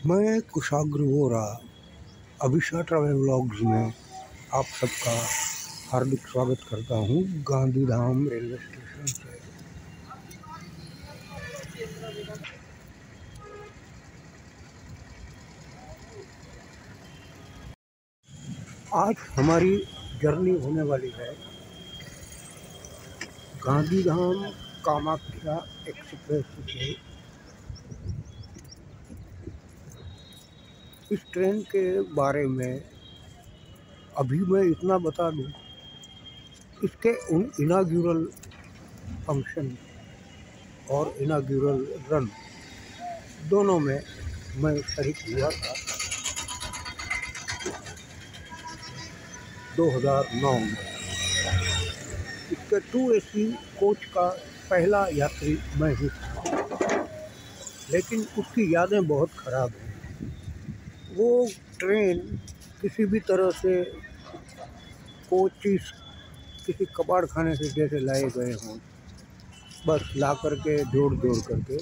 मैं कुशाग्र Vora Abhisha travel vlogs में आप सबका हार्दिक स्वागत करता हूँ गांधीधाम रेलवे स्टेशन से। आज हमारी जर्नी होने वाली है गांधीधाम कामाख्या एक्सप्रेस से। इस ट्रेन के बारे में अभी मैं इतना बता दूं, इसके इनाग्यूरल फंक्शन और इनाग्यूरल रन दोनों में मैं शरीक हुआ था 2009 में। इसके 2 AC कोच का पहला यात्री मैं ही था, लेकिन उसकी यादें बहुत ख़राब हैं। वो ट्रेन किसी भी तरह से कोचिस किसी कबाड़ खाने से जैसे लाए गए हों, बस ला करके जोड़ करके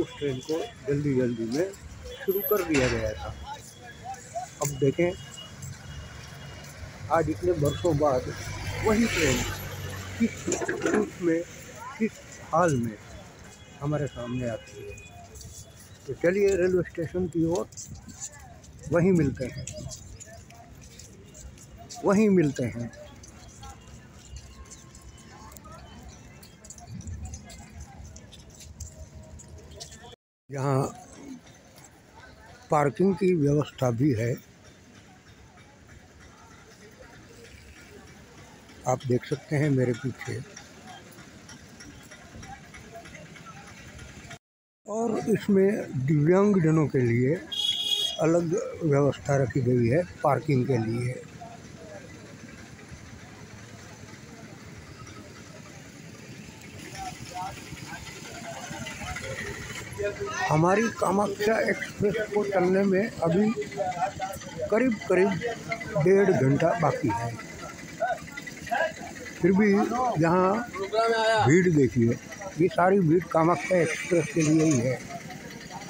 उस ट्रेन को जल्दी में शुरू कर दिया गया था। अब देखें, आज इतने वर्षों बाद वही ट्रेन किस रूप में, किस हाल में हमारे सामने आती है। तो चलिए रेलवे स्टेशन की ओर वहीं मिलते हैं। यहाँ पार्किंग की व्यवस्था भी है, आप देख सकते हैं मेरे पीछे। और इसमें दिव्यांगजनों के लिए अलग व्यवस्था रखी गई है पार्किंग के लिए। हमारी कामाख्या एक्सप्रेस को चलने में अभी करीब 1.5 घंटा बाकी है। फिर भी यहाँ भीड़ देखिए, ये सारी भीड़ कामाख्या एक्सप्रेस के लिए ही है।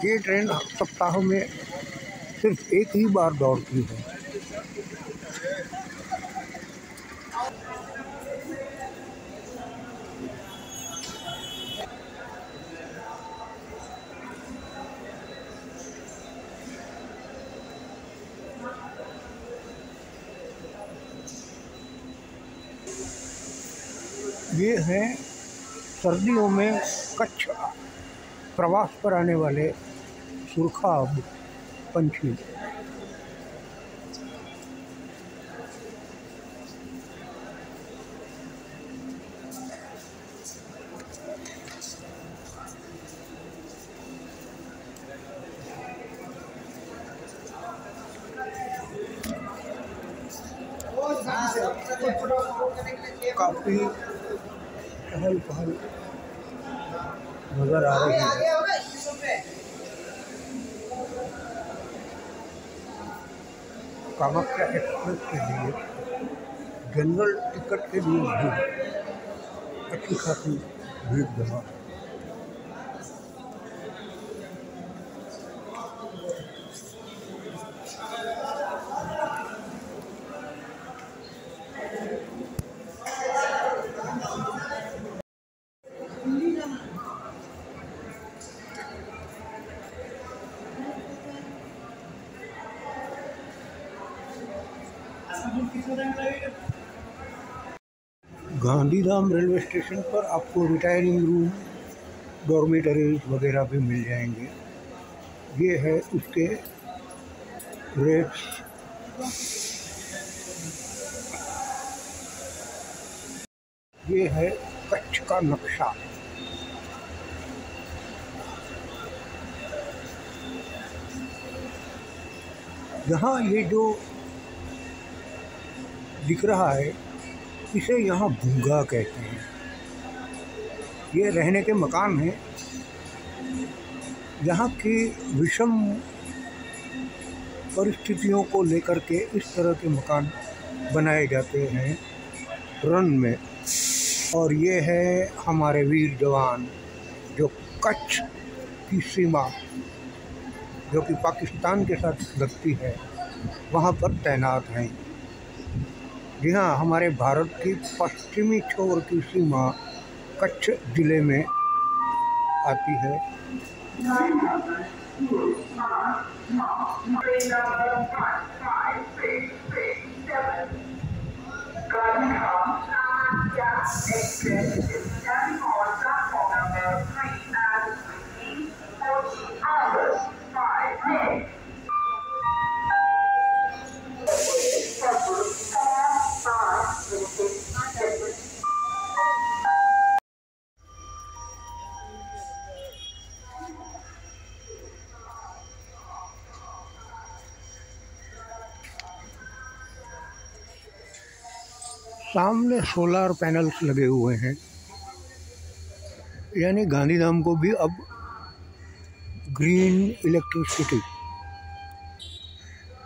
ये ट्रेन सप्ताह में सिर्फ एक ही बार दौड़ती है। ये हैं सर्दियों में कच्छ प्रवास पर आने वाले सुरखाब पंछी। काफी चहल पहल नजर आ रही है। कामाख्या एक्सप्रेस के लिए जनरल टिकट के लिए भी अच्छी खासी भीड़ जमा है। गांधीधाम रेलवे स्टेशन पर आपको रिटायरिंग रूम, डॉर्मेटरीज वगैरह भी मिल जाएंगे। ये है उसके रेट्स। ये है कच्छ का नक्शा। यहाँ ये जो दिख रहा है, इसे यहाँ भूंगा कहते हैं। ये रहने के मकान हैं। यहाँ की विषम परिस्थितियों को लेकर के इस तरह के मकान बनाए जाते हैं रन में। और ये है हमारे वीर जवान जो कच्छ की सीमा जो कि पाकिस्तान के साथ लगती है, वहाँ पर तैनात हैं। जी हाँ, हमारे भारत की पश्चिमी छोर की सीमा कच्छ जिले में आती है। सामने सोलार पैनल्स लगे हुए हैं, यानी गांधीधाम को भी अब ग्रीन इलेक्ट्रिसिटी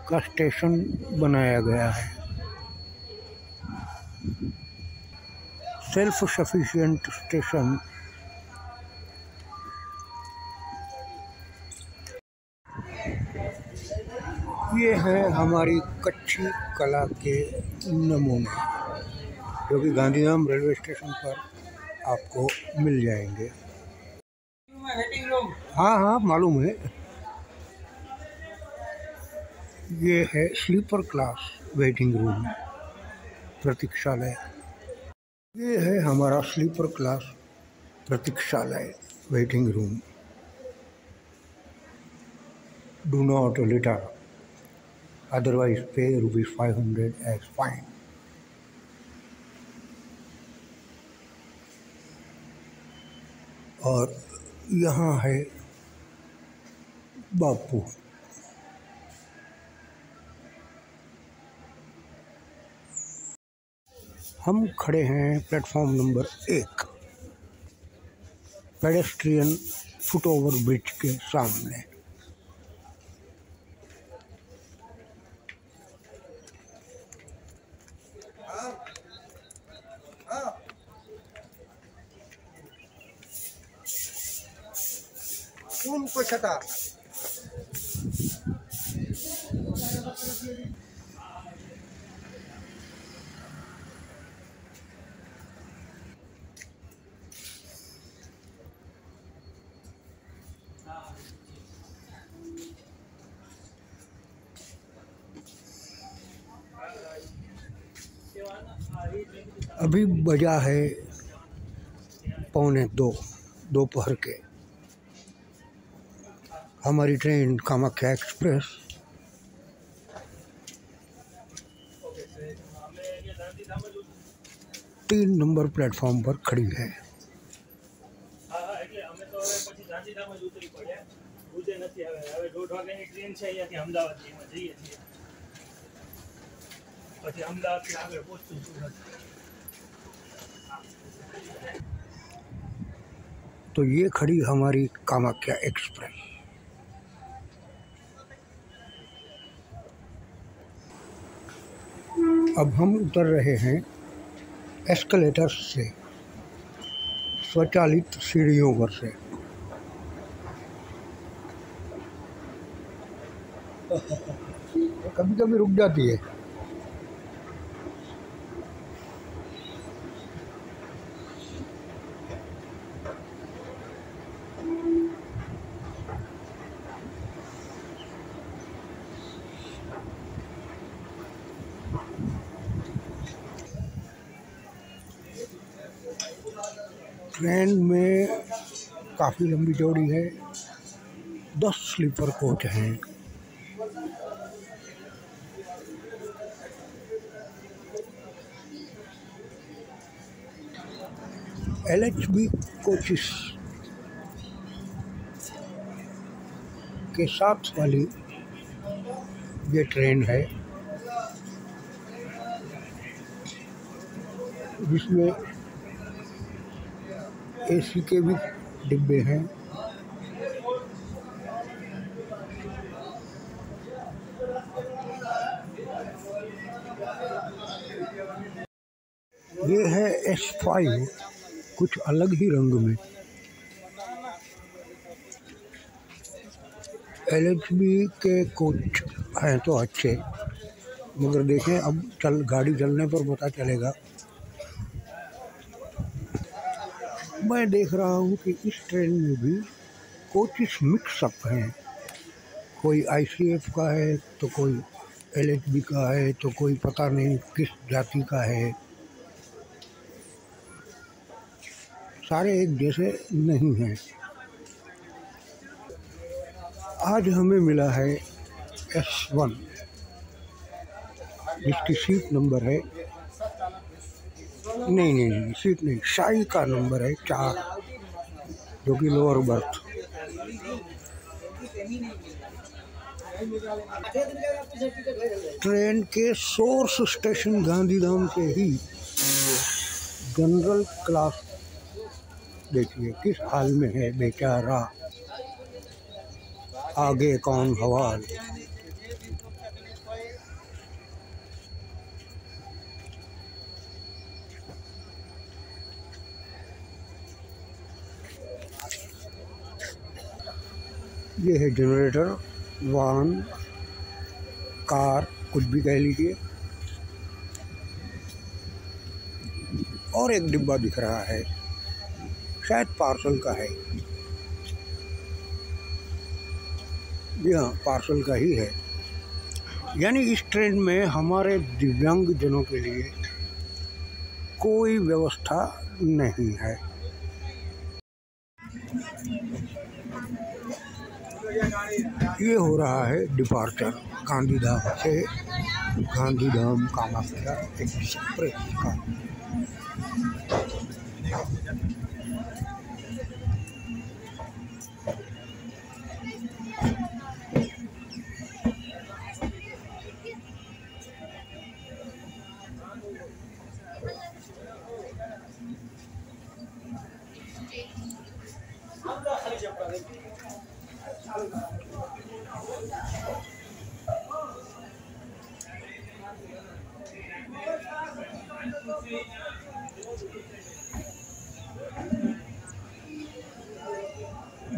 का स्टेशन बनाया गया है। Self sufficient station. ये है हमारी कच्ची कला के नमूने, जो कि गांधीधाम रेलवे स्टेशन पर आपको मिल जाएंगे। हाँ हाँ, मालूम है। ये है स्लीपर क्लास वेटिंग रूम, प्रतीक्षालय। ये है हमारा स्लीपर क्लास प्रतीक्षालय waiting room. Do not litre, otherwise पे ₹500 एज फाइन। और यहाँ है बापू। हम खड़े हैं platform number 1, pedestrian foot over bridge के सामने। अभी बजा है 1:45 दोपहर के। हमारी ट्रेन कामाख्या एक्सप्रेस तीन नंबर प्लेटफॉर्म पर खड़ी है। तो ये खड़ी हमारी कामाख्या एक्सप्रेस। अब हम उतर रहे हैं एस्केलेटर से, स्वचालित सीढ़ियों पर से। कभी कभी रुक जाती है। ट्रेन में काफ़ी लंबी चौड़ी है, 10 स्लीपर कोच हैं। LHB कोचिस के साथ वाली ये ट्रेन है, जिसमें AC के भी डिब्बे हैं। ये है S5, कुछ अलग ही रंग में। LHB के कोच हैं तो अच्छे, मगर देखें अब गाड़ी चलने पर पता चलेगा। मैं देख रहा हूँ कि इस ट्रेन में भी कोचेस मिक्सअप हैं, कोई ICF का है तो कोई LHB का है तो कोई पता नहीं किस जाति का है, सारे एक जैसे नहीं हैं। आज हमें मिला है S1 जिसकी सीट नंबर है, नहीं सीट नहीं, शाही का नंबर है 4, जो कि लोअर बर्थ। ट्रेन के सोर्स स्टेशन गांधीधाम से ही जनरल क्लास देखिए किस हाल में है बेचारा, आगे कौन हवाल। ये है जनरेटर, वाहन, कार, कुछ भी कह लीजिए। और एक डिब्बा दिख रहा है, शायद पार्सल का है। जी हाँ, पार्सल का ही है। यानी इस ट्रेन में हमारे दिव्यांग जनों के लिए कोई व्यवस्था नहीं है। ये हो रहा है डिपार्चर गांधीधाम से, गांधीधाम कामाख्या एक्सप्रेस का।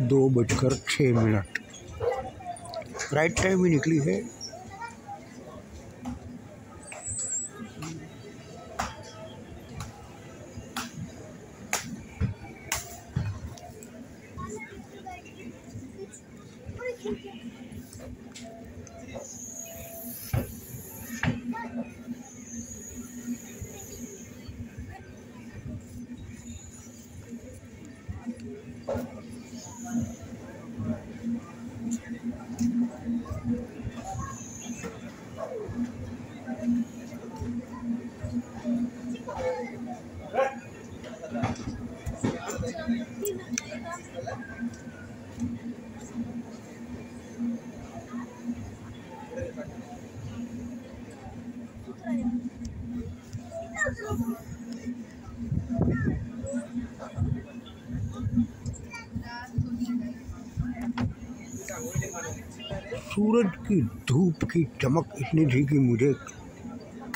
दो 2:06 राइट टाइम ही निकली है। सूरज की धूप की चमक इतनी थी कि मुझे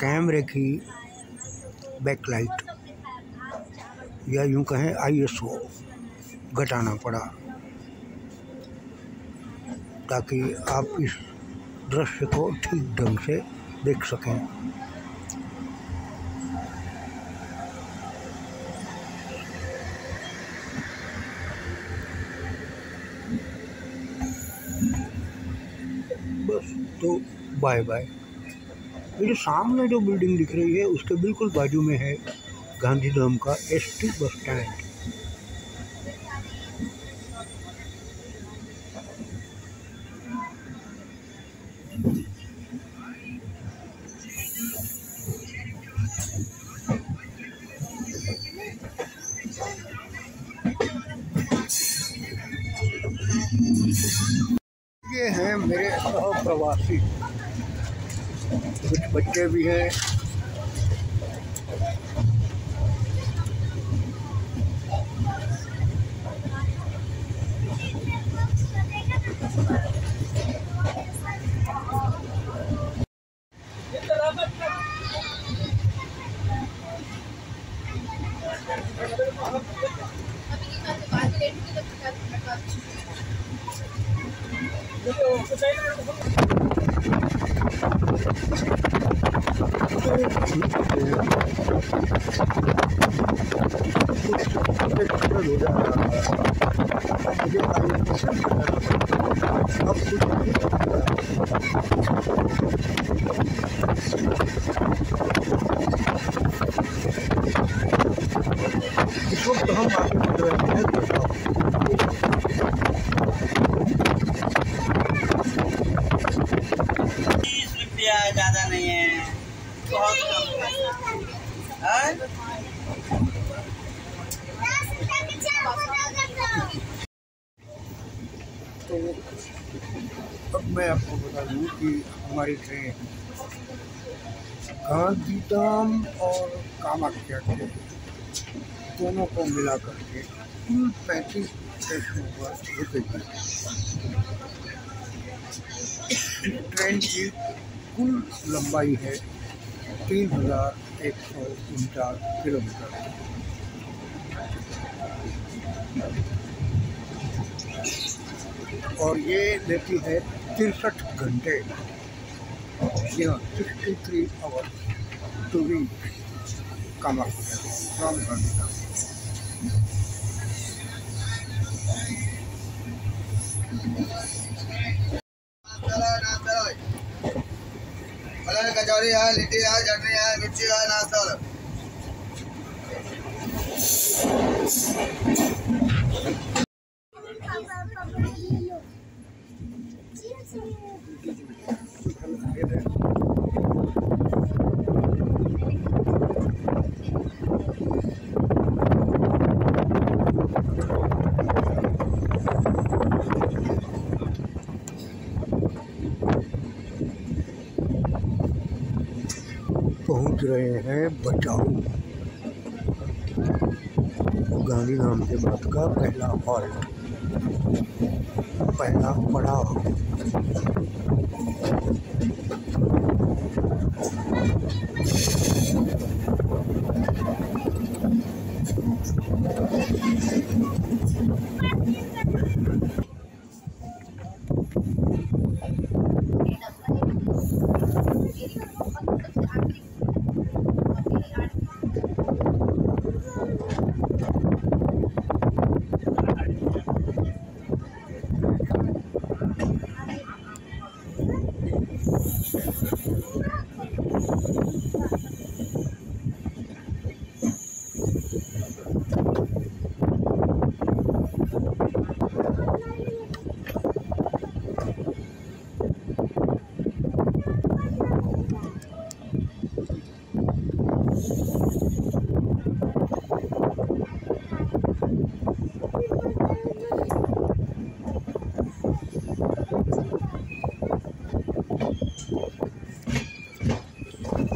कैमरे की बैकलाइट या यूं कहें ISO घटाना पड़ा ताकि आप इस दृश्य को ठीक ढंग से देख सकें। बस तो बाय बाय। ये जो सामने जो बिल्डिंग दिख रही है उसके बिल्कुल बाजू में है गांधीधाम का ST बस स्टैंड। ये हैं मेरे प्रवासी, कुछ बच्चे भी हैं। इस वक्त हम आगे बढ़ रहे हैं बचाओ। 20 रुपया ज़्यादा नहीं है, बहुत कम है। तो अब मैं आपको बता दूँ कि हमारी ट्रेन गांधीधाम और कामाख्या के दोनों को मिला करके कुल 35 स्टेशनों पर रुकेगी। ट्रेन की कुल लंबाई है 3149 किलोमीटर। और ये लेती है 63 घंटे, 63 hours to reach Kamakhya from Gandhidham. Kachori है, लिट्टी है, चटनी है, मिर्ची है, नाश्ता है। पहुंच रहे हैं बचाओ। गांधीधाम के बाद का पहला हॉल्ट, पहला पड़ाव।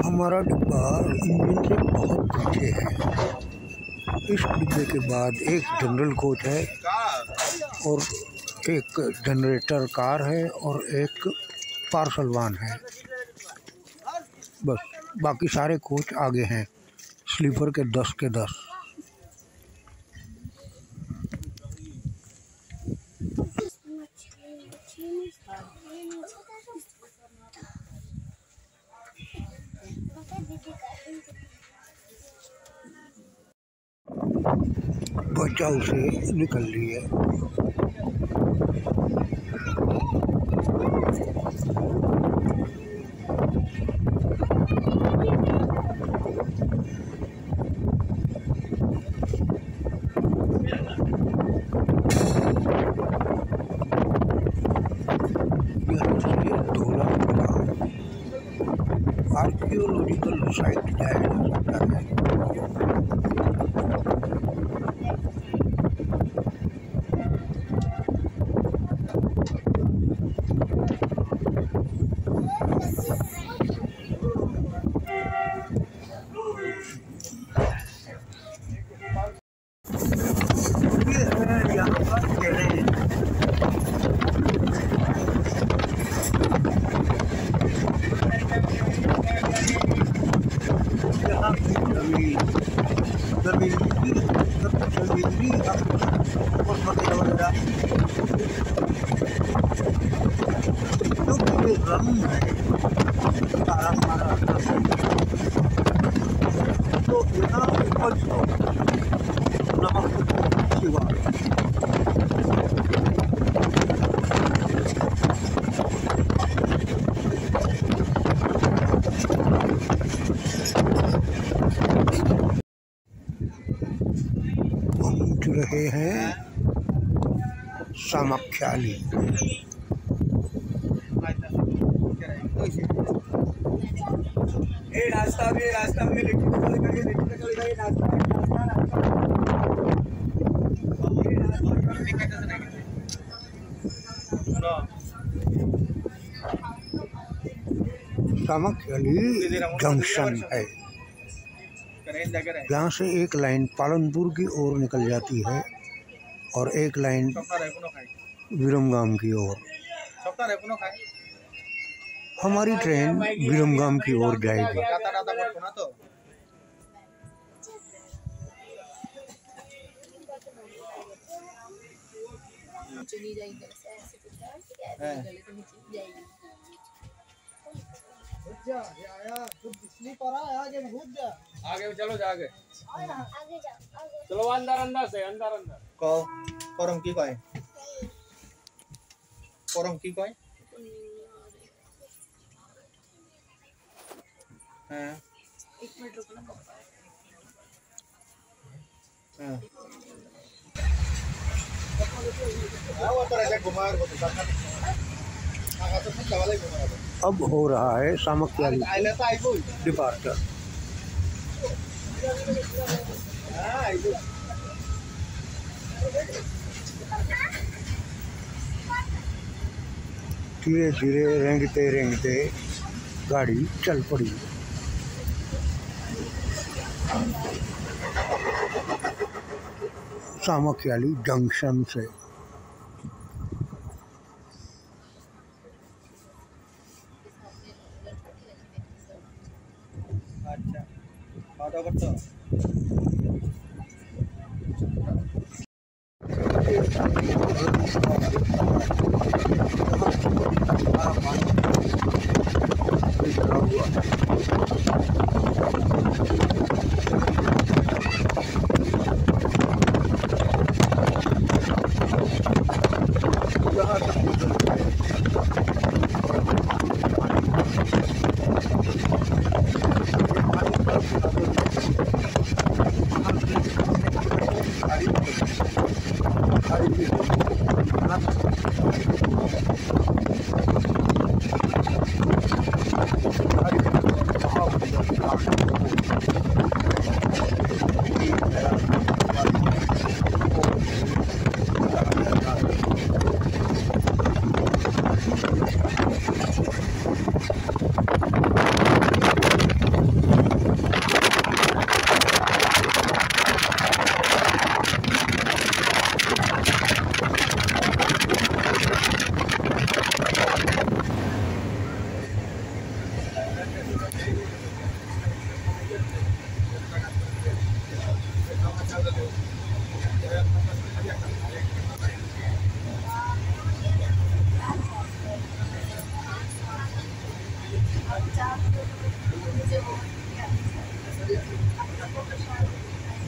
हमारा डिब्बा इंजन से बहुत पीछे है। इस डिब्बे के बाद एक जनरल कोच है और एक जनरेटर कार है और एक पार्सल वान है। बस बाकी सारे कोच आगे हैं, स्लीपर के 10 के 10। बचाव से निकल लिए। आर्कियोलॉजिकल साइट जाया जा सकता है। रंग है तारा तारा तो बिना उपज हो नमक सिवा पहुंच रहे हैं सामख्याली। रास्ता में सामख्याली जंक्शन है। यहाँ से एक लाइन पालनपुर की ओर निकल जाती है और एक लाइन विरमगाम की ओर। हमारी ट्रेन विरमगाम की ओर जाएगी। आगे चलो जाके चलो अंदर से अंदर परम की कहे हाँ एक मिनट रुकना अब हो रहा है सामख्याली डिपार्चर। धीरे धीरे रेंगते रेंगते गाड़ी चल पड़ी। सामख्याली जंक्शन से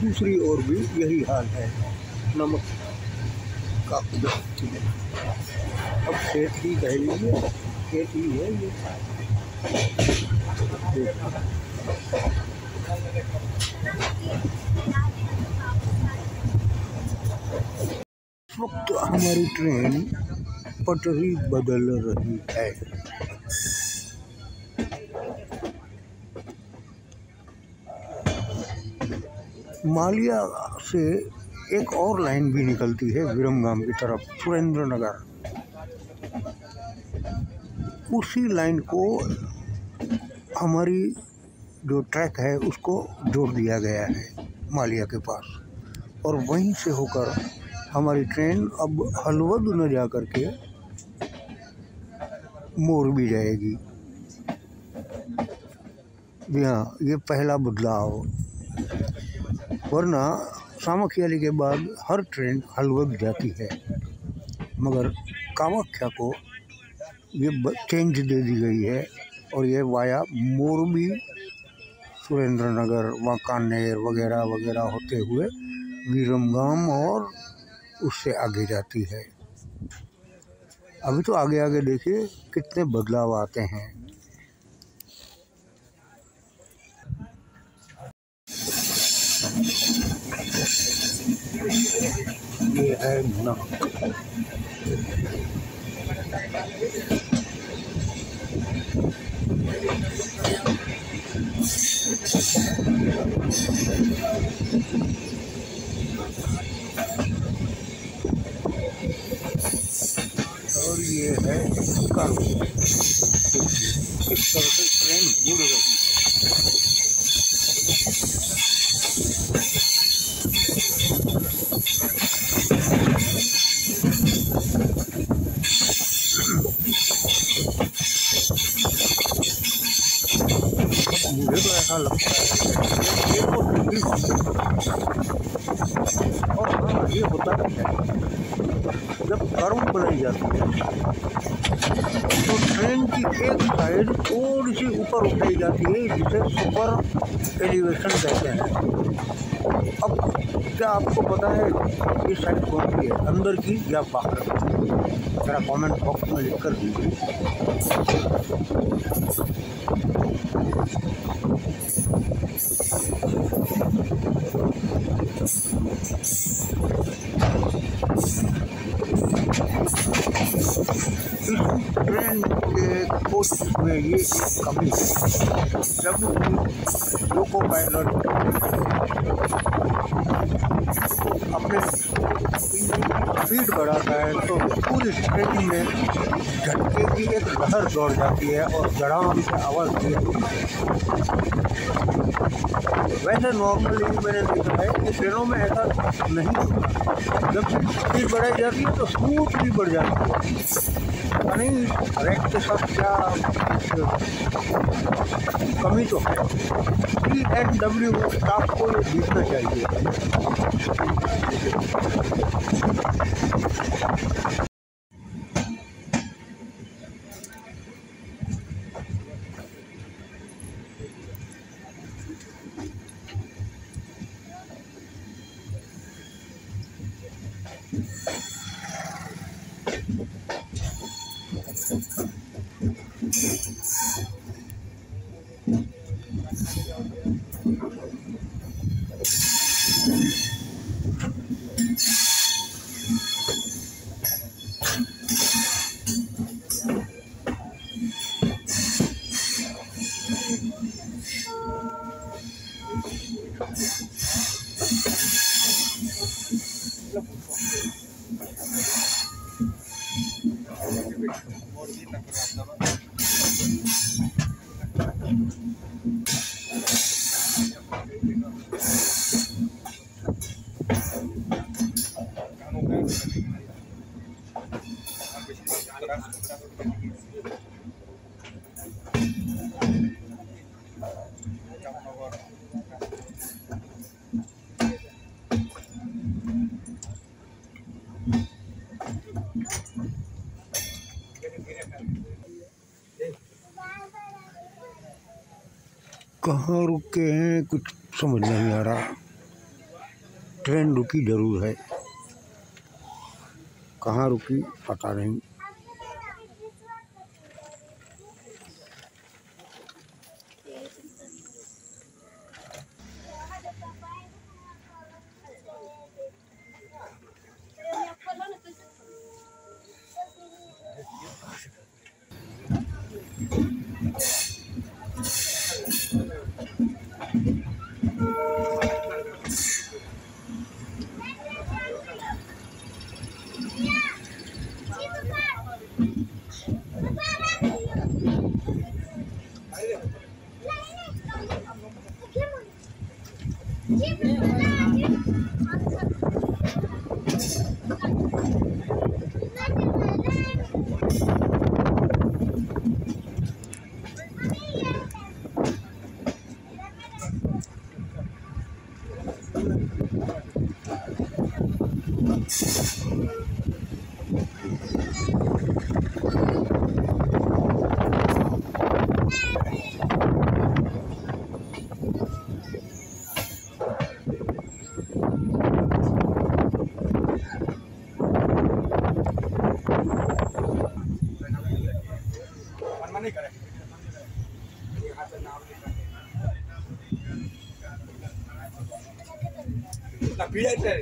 दूसरी ओर भी यही हाल है। नमक का अब खेत ही कह लीजिए, खेत ही है ये। इस वक्त हमारी ट्रेन पटरी बदल रही है। मालिया से एक और लाइन भी निकलती है विरमगाम की तरफ, सुरेंद्र नगर। उसी लाइन को हमारी जो ट्रैक है उसको जोड़ दिया गया है मालिया के पास, और वहीं से होकर हमारी ट्रेन अब हलवद न जा कर के मोरबी जाएगी। जी हाँ, ये पहला बदलाव, वरना सामख्याली के बाद हर ट्रेन हलवद जाती है, मगर कामाख्या को ये चेंज दे दी गई है और ये वाया मोरबी, सुरेंद्रनगर, वांकानेर वगैरह वगैरह होते हुए विरमगाम और उससे आगे जाती है। अभी तो आगे आगे देखिए कितने बदलाव आते हैं। ये है नमक। और ये है कर्व। इस तरह से ट्रेन मुड़ रही है। मुझे तो ऐसा लगता है ये तो हिंदी और हाँ ये होता है जब कर्व बनाई जाती है तो ट्रेन की एक साइड थोड़ी सी ऊपर उठाई जाती है जिसे सुपर एलिवेशन कहते हैं। अब क्या आपको पता है ये साइड कौन सी है, अंदर की या बाहर? जरा कमेंट बॉक्स में लिख कर दीजिए। ट्रेन के कोच में ये कमी है, जब लोको पायलट अपने स्पीड बढ़ाता है तो पूरी ट्रेन में झटके की एक लहर दौड़ जाती है और धड़ाम से आवाज़ दी। वैसे नॉर्मली मैंने देखा है कि ट्रेनों में ऐसा नहीं होता। जब स्पीड बढ़ाई जाती है तो स्मूथ भी बढ़ जाती है। नहीं रैक के साथ क्या कमी तो है। P&W स्टाफ को ये देखना चाहिए। कहाँ रुके हैं कुछ समझ नहीं आ रहा। ट्रेन रुकी जरूर है, कहाँ रुकी पता नहीं। नहीं करे ना पीड़ा है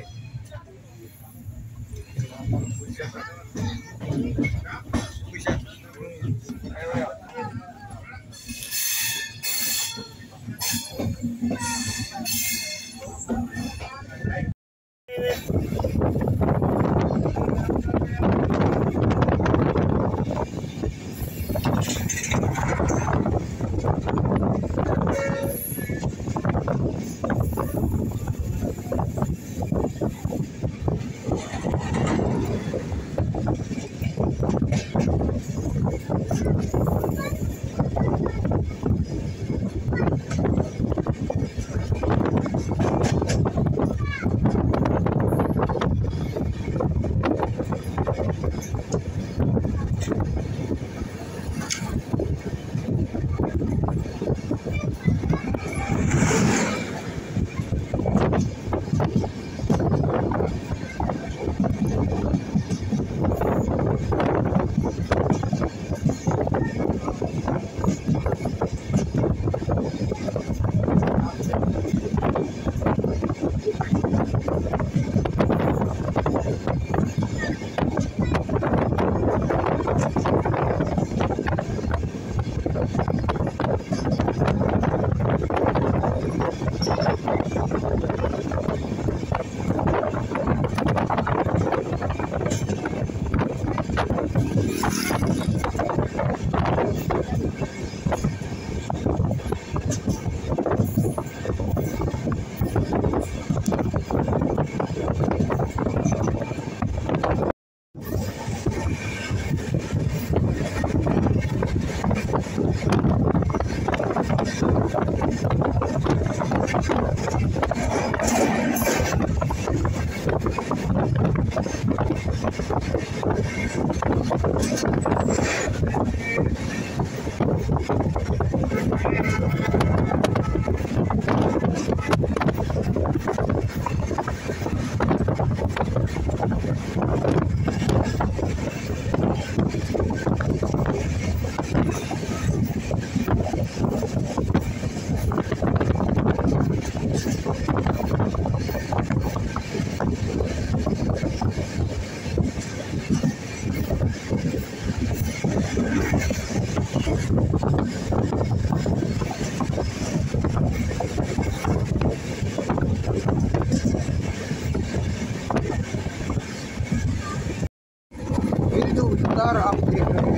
विस्तार आप देख रहे हैं,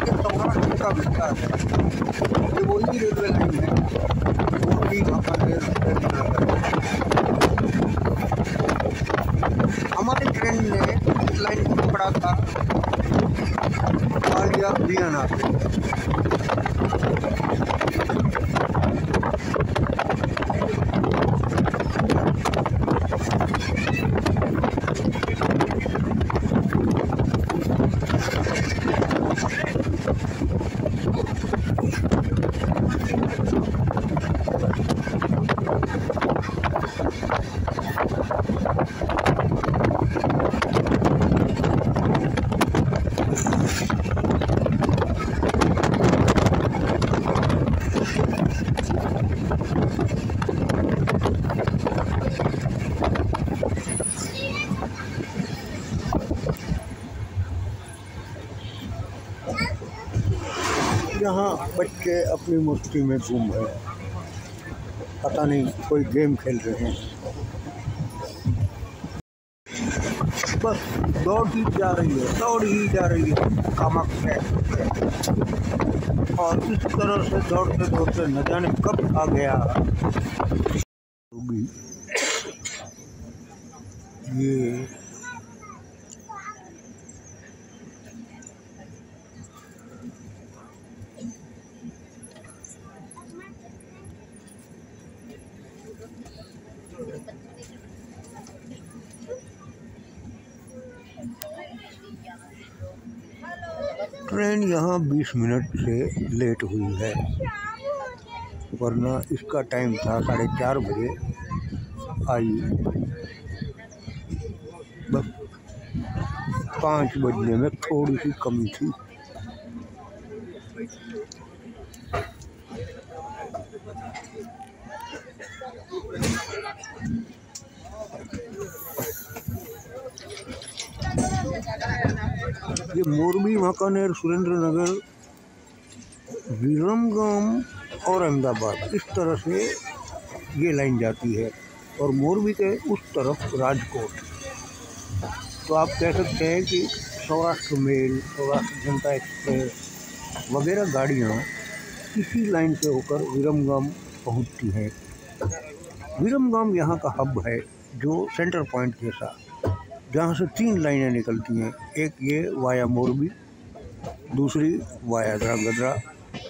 ये सौराष्ट्र का विस्तार है। ये वही रेलवे लाइन है जो कि वहाँ पर रेल बना है। हमारी ट्रेन ने इस लाइन को पकड़ा था आलिया बियाना से। यहाँ बच्चे अपनी मस्ती में घूम रहे हैं, पता नहीं कोई गेम खेल रहे हैं। बस दौड़ ही जा रही है, दौड़ ही जा रही है कामाख्या। और इस तरह से दौड़ते दौड़ते न जाने कब आ गया होगी ये। ट्रेन यहाँ 20 मिनट से लेट हुई है, वरना इसका टाइम था 4:30 बजे आई। बस 5 बजने में थोड़ी सी कमी थी। ये मोरबी, वांकानेर, सुरेंद्रनगर, विरमगाम और अहमदाबाद, इस तरह से ये लाइन जाती है। और मोरबी के उस तरफ राजकोट। तो आप कह सकते हैं कि सौराष्ट्र मेल, सौराष्ट्र जनता एक्सप्रेस वगैरह गाड़ियाँ इसी लाइन से होकर विरमगाम पहुँचती हैं। विरमगाम यहाँ का हब है, जो सेंटर पॉइंट जैसा, जहाँ से 3 लाइनें निकलती हैं। एक ये वाया मोरबी, दूसरी वाया ध्रांगध्रा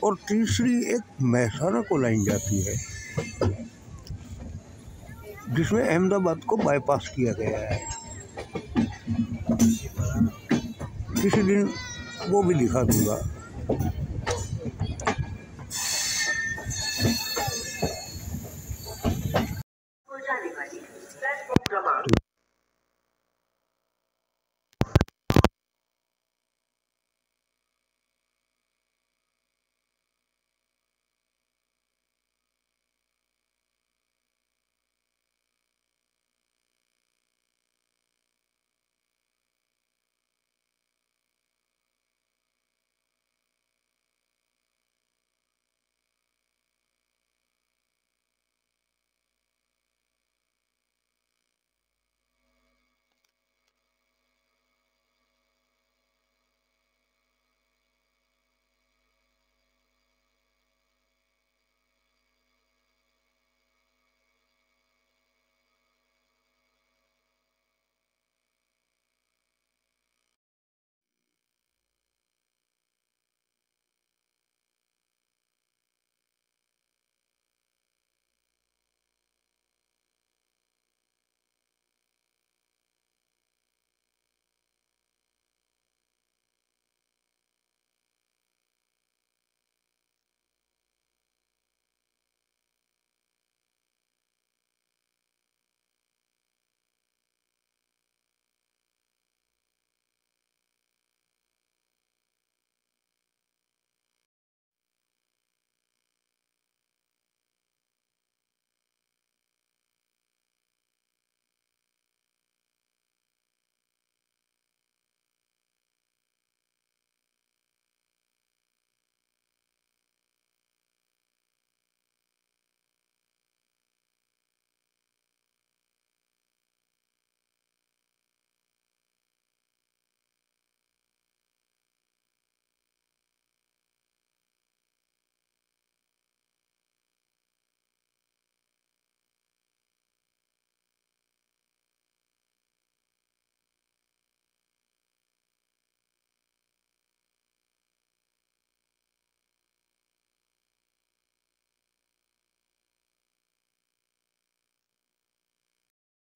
और तीसरी एक महसाना को लाइन जाती है, जिसमें अहमदाबाद को बाईपास किया गया है। किसी दिन वो भी दिखा दूँगा।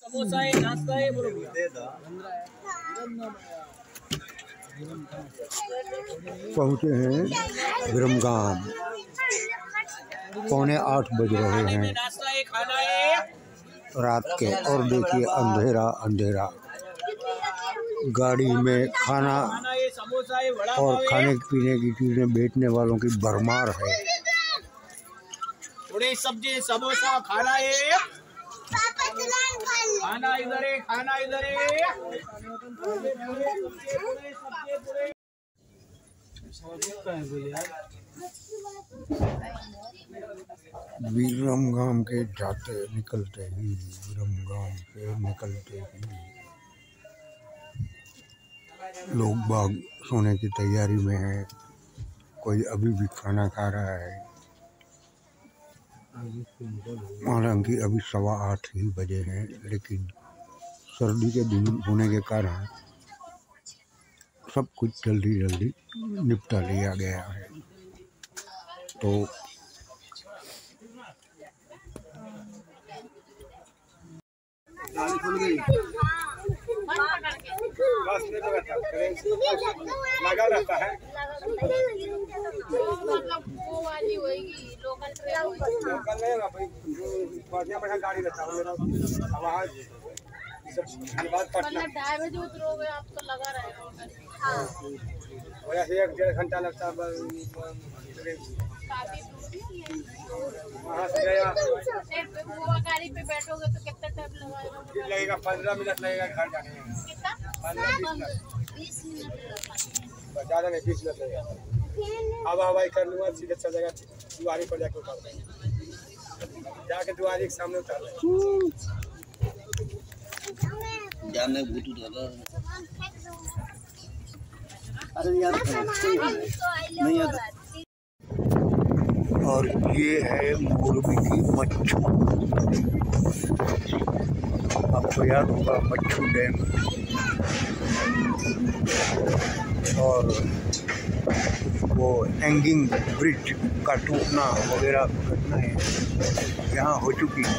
समोसा है, नाश्ता है, बोलो पहुँचे हैं विरमगाम। 7:45 बज रहे हैं नाश्ता है, खाना है रात के। और देखिए अंधेरा अंधेरा, गाड़ी में खाना समोसा है, वड़ा और खाने पीने की चीज़ें बेचने वालों की भरमार है। थोड़ी सब्जी, समोसा, खाना है, खाना इधर है, खाना इधर है। विरमगाम के जाते निकलते ही, विरमगाम से निकलते ही लोग बाग सोने की तैयारी में हैं। कोई अभी भी खाना खा रहा है। हालांकि अभी 8:15 ही बजे हैं, लेकिन सर्दी के दिन होने के कारण सब कुछ जल्दी जल्दी निपटा लिया गया है। तो लगा रहता है, वो वाली होगी लोकल ट्रेन होगी। लोकल नहीं होगा भाई, बढ़िया बढ़िया गाड़ी रहता है वहाँ। मतलब 2:30 बजे उतरोगे आप तो लगा रहेगा। हाँ, वैसे 1-1.5 घंटा लगता है वहाँ से गया। वो गाड़ी पे बैठोगे तो कितना टाइम लगेगा? 15 मिनट लगेगा घर जाने में। कितना? 15-20 मिनट। ज़्यादा नहीं 20 मिनट लगेगा। हवा हवाई कर लूँगा सीधे चल जाएगा दुआरी पर जाके उतार देंगे, जाके दुआरी के सामने उतार देंगे। जाने ब्लूटूथ लगा अरे यार नहीं आता। और ये है मोरबी की मच्छू। आपको याद होगा मच्छू डैम, और वो हैंगिंग ब्रिज का टूटना वगैरह घटनाएं यहाँ हो चुकी है।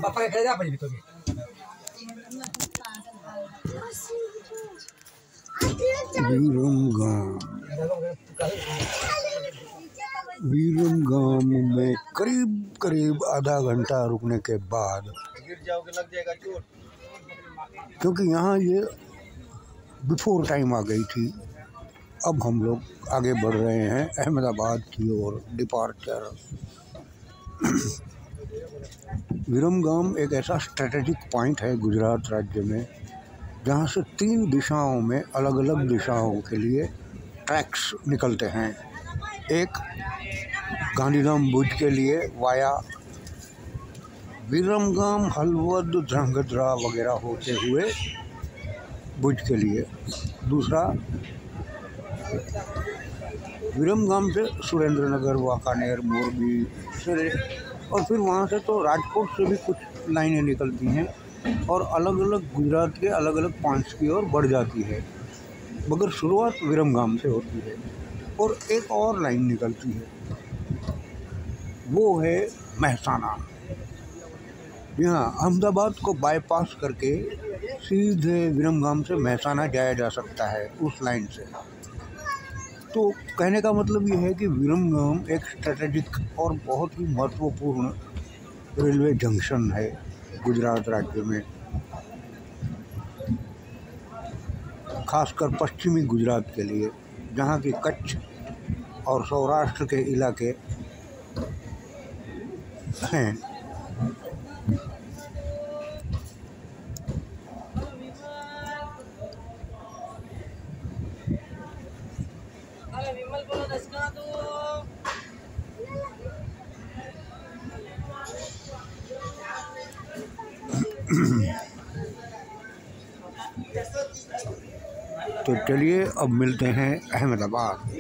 बापा के जा पड़ी तो वीरम गांव में करीब करीब आधा घंटा रुकने के बाद, गिर जाओगे लग जाएगा चोट, क्योंकि यहाँ ये बिफोर टाइम आ गई थी। अब हम लोग आगे बढ़ रहे हैं अहमदाबाद की ओर डिपार्चर। विरमगाम एक ऐसा स्ट्रेटेजिक पॉइंट है गुजरात राज्य में, जहाँ से 3 दिशाओं में अलग अलग दिशाओं के लिए ट्रैक्स निकलते हैं। एक गांधीधाम भुज के लिए वाया विरमगाम, हलवद, ध्रांगध्रा वगैरह होते हुए भुज के लिए। दूसरा विरमगाम से सुरेंद्रनगर, वाकानेर, मोरबी से, और फिर वहाँ से तो राजकोट से भी कुछ लाइनें निकलती हैं और अलग अलग गुजरात के अलग अलग पॉइंट्स की ओर बढ़ जाती है, मगर शुरुआत विरमगाम से होती है। और एक और लाइन निकलती है, वो है मेहसाना। यहाँ अहमदाबाद को बाईपास करके सीधे विरमगाम से मेहसाना जाया जा सकता है उस लाइन से। तो कहने का मतलब ये है कि विरमगाम एक स्ट्रेटेजिक और बहुत ही महत्वपूर्ण रेलवे जंक्शन है गुजरात राज्य में, खासकर पश्चिमी गुजरात के लिए, जहाँ की कच्छ और सौराष्ट्र के इलाके हैं। तो चलिए अब मिलते हैं अहमदाबाद।